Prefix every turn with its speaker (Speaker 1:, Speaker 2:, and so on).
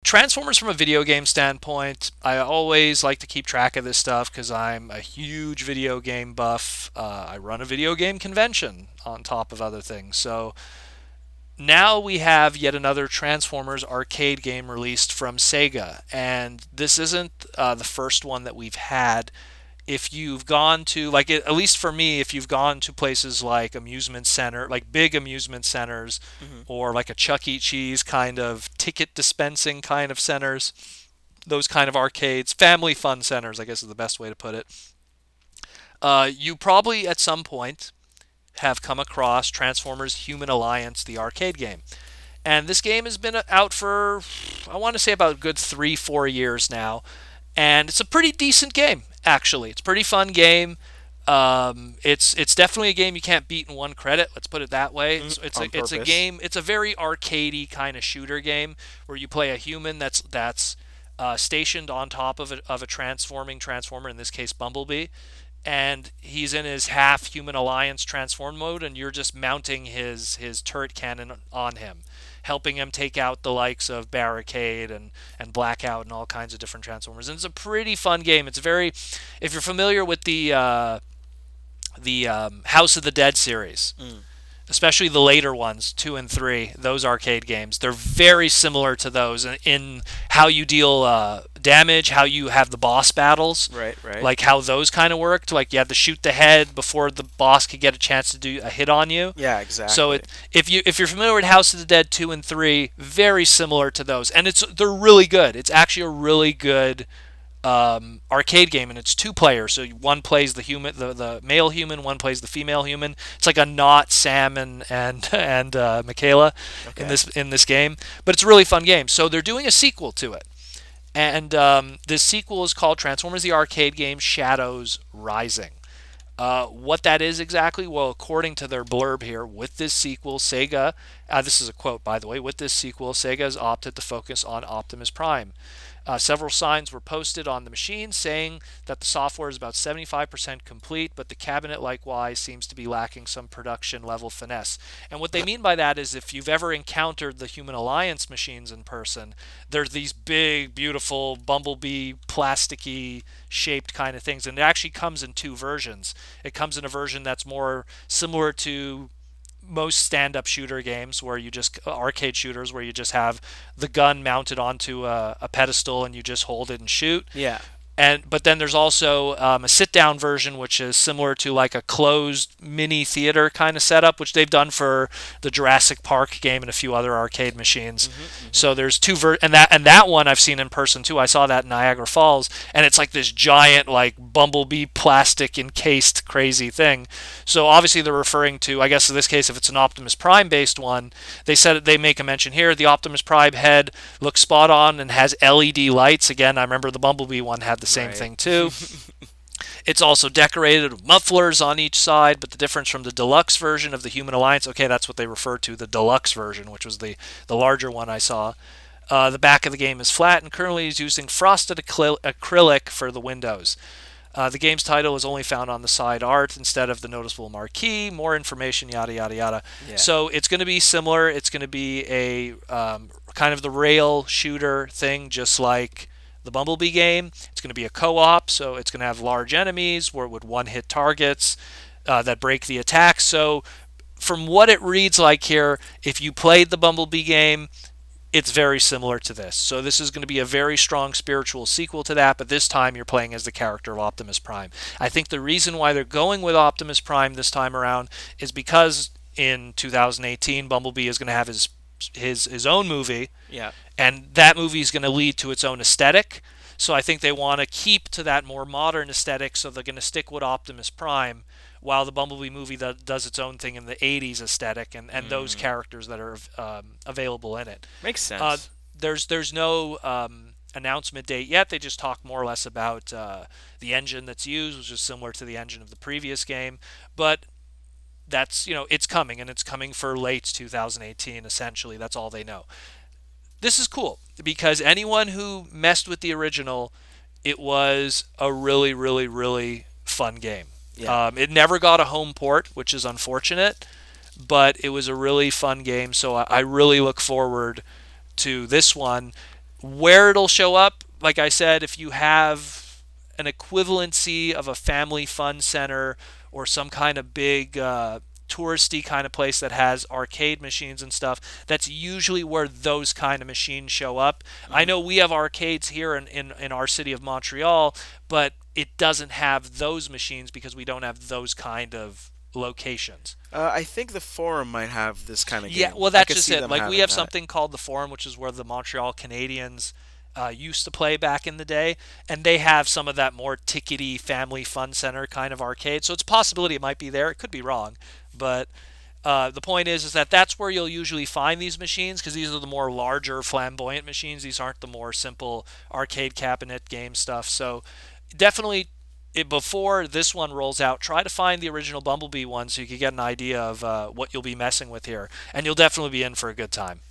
Speaker 1: Transformers from a video game standpoint, I always like to keep track of this stuff because I'm a huge video game buff. I run a video game convention on top of other things. So now we have yet another Transformers arcade game released from Sega. And this isn't the first one that we've had. If you've gone to, like, at least for me, if you've gone to places like amusement center, like big amusement centers, or like a Chuck E. Cheese kind of ticket dispensing kind of centers, those kind of arcades, family fun centers, I guess is the best way to put it, you probably at some point have come across Transformers Human Alliance, the arcade game. And this game has been out for, I want to say, about a good 3-4 years now. And it's a pretty decent game, actually. It's a pretty fun game. It's definitely a game you can't beat in one credit. Let's put it that way. It's a game. It's a very arcadey kind of shooter game where you play a human that's stationed on top of a transforming transformer. In this case, Bumblebee, and he's in his half Human Alliance transform mode, and you're just mounting his turret cannon on him, helping him take out the likes of Barricade and Blackout and all kinds of different Transformers. And it's a pretty fun game. It's very, if you're familiar with the House of the Dead series, especially the later ones, 2 and 3, those arcade games, they're very similar to those in how you deal damage, how you have the boss battles,
Speaker 2: Right, right.
Speaker 1: like how those kind of worked. Like you had to shoot the head before the boss could get a chance to do a hit on you.
Speaker 2: Yeah, exactly.
Speaker 1: So if you're familiar with House of the Dead 2 and 3, very similar to those, and they're really good. It's actually a really good arcade game, and it's 2 players. So one plays the human, the male human, one plays the female human. It's like a not Sam and Michaela in this game, but it's a really fun game. So they're doing a sequel to it, and this sequel is called Transformers: The Arcade Game Shadows Rising. What that is exactly? Well, according to their blurb here, with this sequel, Sega, this is a quote by the way, with this sequel, Sega has opted to focus on Optimus Prime. Several signs were posted on the machine saying that the software is about 75% complete, but the cabinet likewise seems to be lacking some production level finesse. And what they mean by that is if you've ever encountered the Human Alliance machines in person, there's these big, beautiful, bumblebee, plasticky shaped kind of things. And it actually comes in 2 versions. It comes in a version that's more similar to most stand-up shooter games, where you just arcade shooters where you just have the gun mounted onto a pedestal and you just hold it and shoot.
Speaker 2: Yeah.
Speaker 1: But then there's also a sit-down version, which is similar to like a closed mini theater kind of setup, which they've done for the Jurassic Park game and a few other arcade machines. So there's 2 and that one I've seen in person too. I saw that in Niagara Falls, and it's like this giant like bumblebee plastic encased crazy thing. So obviously they're referring to, I guess in this case, if it's an Optimus Prime based one, they make a mention here. The Optimus Prime head looks spot on and has LED lights. Again, I remember the Bumblebee one had the same thing too. It's also decorated with mufflers on each side, but the difference from the deluxe version of the Human Alliance, okay, that's what they refer to, the deluxe version, which was the larger one I saw. The back of the game is flat and currently is using frosted acrylic for the windows. The game's title is only found on the side art instead of the noticeable marquee. More information, yada, yada, yada.
Speaker 2: Yeah.
Speaker 1: So it's going to be similar. It's going to be a kind of the rail shooter thing, just like the Bumblebee game. It's going to be a co-op, so it's going to have large enemies with one-hit targets that break the attack. So from what it reads like here, if you played the Bumblebee game, it's very similar to this. So this is going to be a very strong spiritual sequel to that, but this time you're playing as the character of Optimus Prime. I think the reason why they're going with Optimus Prime this time around is because in 2018, Bumblebee is going to have his own movie.
Speaker 2: Yeah.
Speaker 1: And that movie is going to lead to its own aesthetic. So I think they want to keep to that more modern aesthetic, so they're going to stick with Optimus Prime, while the Bumblebee movie does its own thing in the 80s aesthetic and those characters that are available in it.
Speaker 2: Makes sense.
Speaker 1: There's no announcement date yet. They just talk more or less about the engine that's used, which is similar to the engine of the previous game. But that's, it's coming, and it's coming for late 2018, essentially. That's all they know. This is cool, because anyone who messed with the original, it was a really, really, really fun game.
Speaker 2: Yeah.
Speaker 1: It never got a home port, which is unfortunate, but it was a really fun game, so I really look forward to this one. Where it'll show up, like I said, if you have an equivalency of a family fun center or some kind of big touristy kind of place that has arcade machines and stuff, that's usually where those kind of machines show up. I
Speaker 2: Mm-hmm.
Speaker 1: know we have arcades here in our city of Montreal, but it doesn't have those machines because we don't have those kind of locations.
Speaker 2: I think the forum might have this kind of
Speaker 1: Yeah,
Speaker 2: game.
Speaker 1: well,
Speaker 2: I
Speaker 1: that's
Speaker 2: could
Speaker 1: just
Speaker 2: see
Speaker 1: it.
Speaker 2: them
Speaker 1: Like we
Speaker 2: having
Speaker 1: have
Speaker 2: that.
Speaker 1: something called the Forum, which is where the Montreal Canadiens used to play back in the day, and they have some of that more tickety family fun center kind of arcade. So it's a possibility it might be there. It could be wrong, but the point is that that's where you'll usually find these machines because these are the more larger, flamboyant machines. These aren't the more simple arcade cabinet game stuff. So definitely before this one rolls out, try to find the original Bumblebee one so you can get an idea of what you'll be messing with here, and you'll definitely be in for a good time.